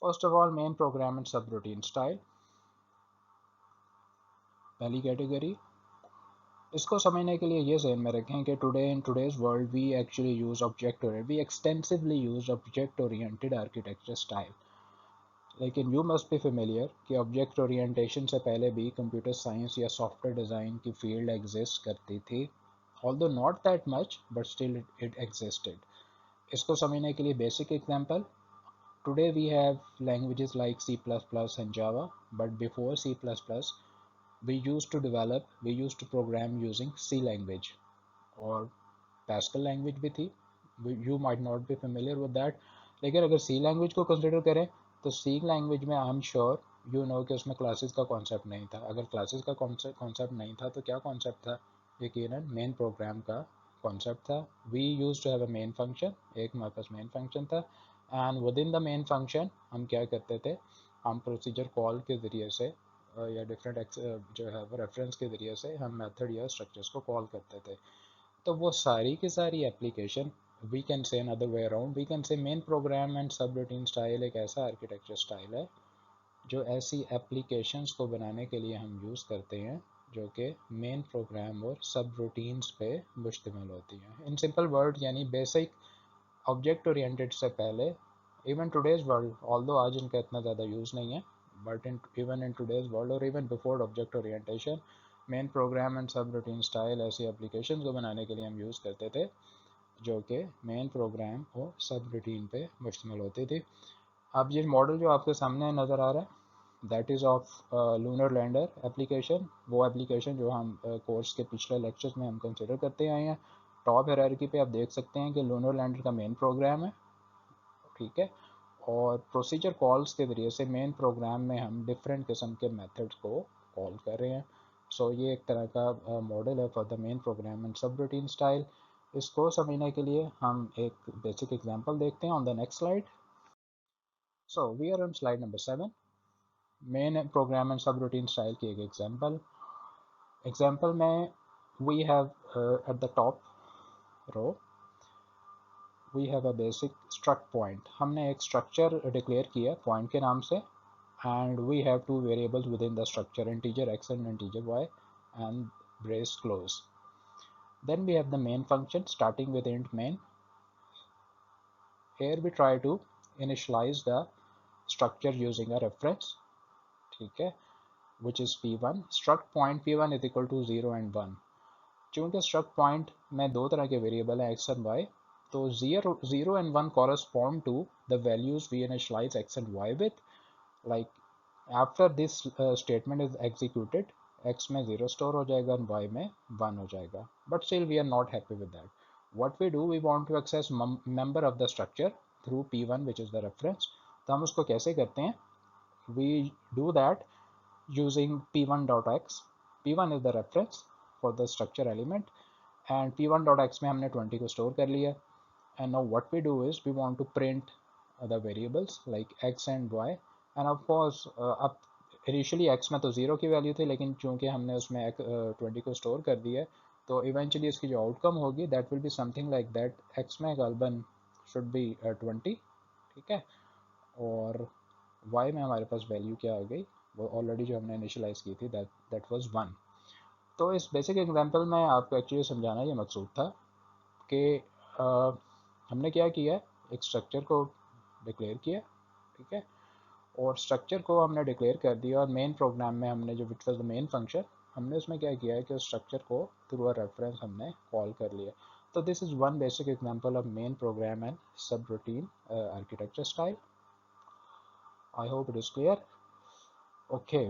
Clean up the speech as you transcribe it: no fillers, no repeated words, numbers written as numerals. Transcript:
First of all main program and subroutine style, पहली category. इसको समझने के लिए ये ज़हन में रखें कि today in today's world we actually use object oriented, we extensively use object oriented architecture style. लेकिन यू मस्ट बी फेमिलियर कि ऑब्जेक्ट ओरिएंटेशन से पहले भी कंप्यूटर साइंस या सॉफ्टवेयर डिज़ाइन की फील्ड एग्जिस्ट करती थी, although not that much but still it existed. इसको समझने के लिए basic example, today we have languages like C++ and Java, but before C++ we used to program using C language, और Pascal language भी थी। You might not be familiar with that, लेकिन अगर C language को consider करें तो C language में I am sure you know कि उसमें क्लासेस का कॉन्सेप्ट नहीं था। अगर क्लासेस का कॉन्सेप्ट नहीं था तो क्या कॉन्सेप्ट था? यकीनन मेन प्रोग्राम का कॉन्सेप्ट था। We use to have a main function, एक हमारे पास मेन फंक्शन था, and within the main function हम क्या करते थे, हम प्रोसीजर कॉल के ज़रिए से या डिफरेंट जो है वो रेफरेंस के ज़रिए से हम मेथड या स्ट्रक्चर्स को कॉल करते थे। तो वो सारी की सारी application, we can say another way around, we can say main program and subroutine style एक ऐसा आर्किटेक्चर स्टाइल है जो ऐसी एप्लीकेशंस को बनाने के लिए हम यूज़ करते हैं जो कि मेन प्रोग्राम और सब रूटीन्स पे मुश्तमिल होती हैं। इन सिंपल वर्ड यानी बेसिक ऑब्जेक्ट ओरिएंटेड से पहले, इवन टुडेज़ वर्ल्ड, ऑल्दो आज इनका इतना ज़्यादा यूज़ नहीं है, but even in today's world और even before object orientation, main program and subroutine style ऐसी एप्लीकेशन को बनाने के लिए हम यूज़ करते थे जो कि मेन प्रोग्राम और सब रूटीन पे मुश्तमिल होती थी। अब ये मॉडल जो आपके सामने नज़र आ रहा है that is of lunar lander application, वो एप्लीकेशन जो हम कोर्स के पिछले लेक्चर्स में हम कंसिडर करते आए हैं। टॉप हायरार्की पे आप देख सकते हैं कि लूनर लैंडर का मेन प्रोग्राम है, ठीक है, और प्रोसीजर कॉल्स के ज़रिए से मेन प्रोग्राम में हम डिफरेंट किस्म के मेथड्स को कॉल कर रहे हैं। सो ये एक तरह का मॉडल है for the main program and subroutine style. इसको समझने के लिए हम एक बेसिक एग्जांपल देखते हैं on the next slide. So we are on slide number 7, main program and subroutine style की एक एग्जांपल में we have at the top row we have a basic struct point. हमने एक structure declare किया point के नाम से, and we have two variables within the structure, integer x and integer y, and brace close. Then we have the main function starting with int main. Here we try to initialize the structure using a reference, ठीक है, which is p1. struct point p1 is equal to 0 and 1. चूंकि struct point में दो तरह के variable हैं x and y, तो 0 and 1 correspond to the values we initialize x and y with. Like after this statement is executed, x में 0 store हो जाएगा और y में 1 हो जाएगा, but still we are not happy with that. What we do, we want to access member of the structure through p1 which is the reference. तो हम उसको कैसे करते हैं? We do that using p1.x. p1 is the reference for the structure element and p1.x में हमने 20 को store कर लिया, and now what we do is we want to print the variables like x and y, and of course अब initially x में तो 0 की value थी, लेकिन चूंकि हमने उसमें 20 को स्टोर कर दिया तो इवेंचुअली इसकी जो आउटकम होगी that will be something like that, x में गालबन शुड बी 20, ठीक है, और y में हमारे पास वैल्यू क्या आ गई, वो ऑलरेडी जो हमने इनिशियलाइज की थी दैट वाज 1। तो इस बेसिक एग्जांपल में आपको एक्चुअली समझाना ये मकसूद था कि हमने क्या किया, एक स्ट्रक्चर को डिक्लेयर किया, ठीक है, और स्ट्रक्चर को हमने डिक्लेयर कर दिया और मेन प्रोग्राम में हमने जो which was the main function, हमने उसमें क्या किया है कि उस स्ट्रक्चर को थ्रू अ रेफरेंस हमने कॉल कर लिया। तो this is one basic example of main program and subroutine architecture style. I hope it is clear. Okay,